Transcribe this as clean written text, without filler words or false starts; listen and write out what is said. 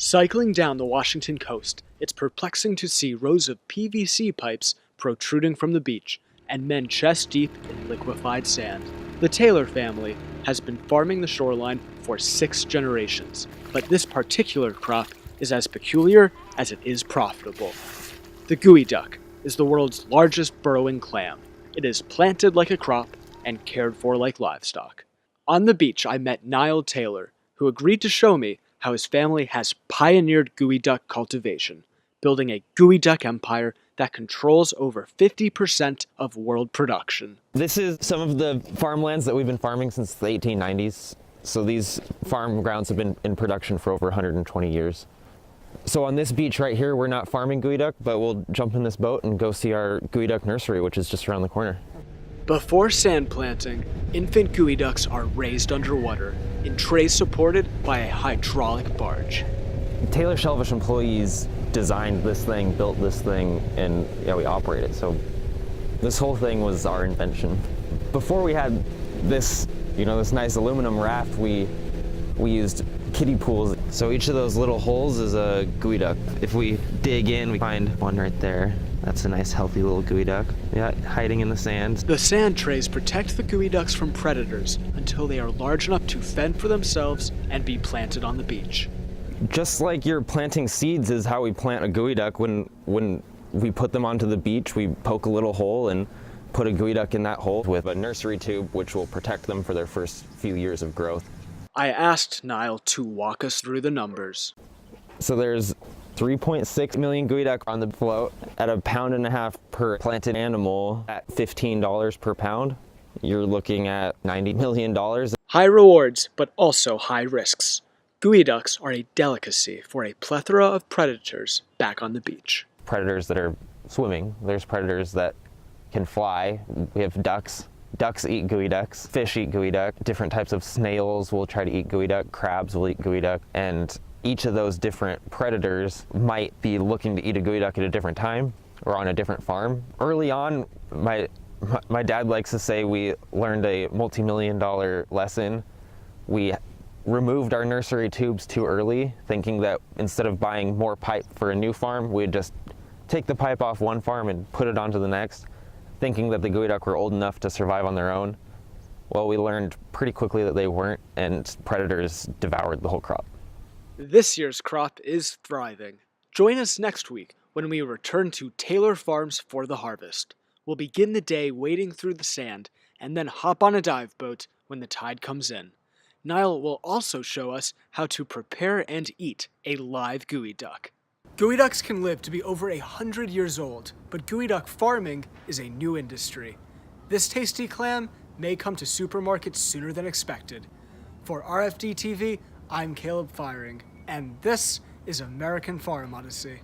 Cycling down the Washington coast, it's perplexing to see rows of PVC pipes protruding from the beach and men chest-deep in liquefied sand. The Taylor family has been farming the shoreline for 6 generations, but this particular crop is as peculiar as it is profitable. The geoduck is the world's largest burrowing clam. It is planted like a crop and cared for like livestock. On the beach, I met Taylor, who agreed to show me how his family has pioneered geoduck cultivation, building a geoduck empire that controls over 50% of world production. This is some of the farmlands that we've been farming since the 1890s. So these farm grounds have been in production for over 120 years. So on this beach right here, we're not farming geoduck, but we'll jump in this boat and go see our geoduck nursery, which is just around the corner. Before sand planting, infant geoducks are raised underwater in trays supported by a hydraulic barge. Taylor Shellfish employees designed this thing, built this thing, and we operate it. So this whole thing was our invention. Before we had this, this nice aluminum raft, we used kiddie pools. So each of those little holes is a geoduck. If we dig in, we find one right there. That's a nice, healthy little geoduck. Yeah, hiding in the sand. The sand trays protect the geoducks from predators until they are large enough to fend for themselves and be planted on the beach. Just like you're planting seeds is how we plant a geoduck. When we put them onto the beach, we poke a little hole and put a geoduck in that hole with a nursery tube, which will protect them for their first few years of growth. I asked Niall to walk us through the numbers. So there's 3.6 million geoduck on the float at £1.5 pound per planted animal at $15 per pound. You're looking at $90 million. High rewards, but also high risks. Geoducks are a delicacy for a plethora of predators back on the beach. Predators that are swimming. There's predators that can fly. We have ducks. Ducks eat geoducks. Fish eat geoduck. Different types of snails will try to eat geoduck. Crabs will eat geoduck. And each of those different predators might be looking to eat a geoduck at a different time or on a different farm. Early on, my dad likes to say we learned a multi-million-dollar lesson. We removed our nursery tubes too early, thinking that instead of buying more pipe for a new farm, we'd just take the pipe off one farm and put it onto the next, thinking that the geoduck were old enough to survive on their own. Well, we learned pretty quickly that they weren't, and predators devoured the whole crop. This year's crop is thriving. Join us next week when we return to Taylor Farms for the harvest. We'll begin the day wading through the sand and then hop on a dive boat when the tide comes in. Niall will also show us how to prepare and eat a live geoduck. Geoducks can live to be over 100 years old, but geoduck farming is a new industry. This tasty clam may come to supermarkets sooner than expected. For RFD-TV, I'm Caleb Firing, and this is American Farm Odyssey.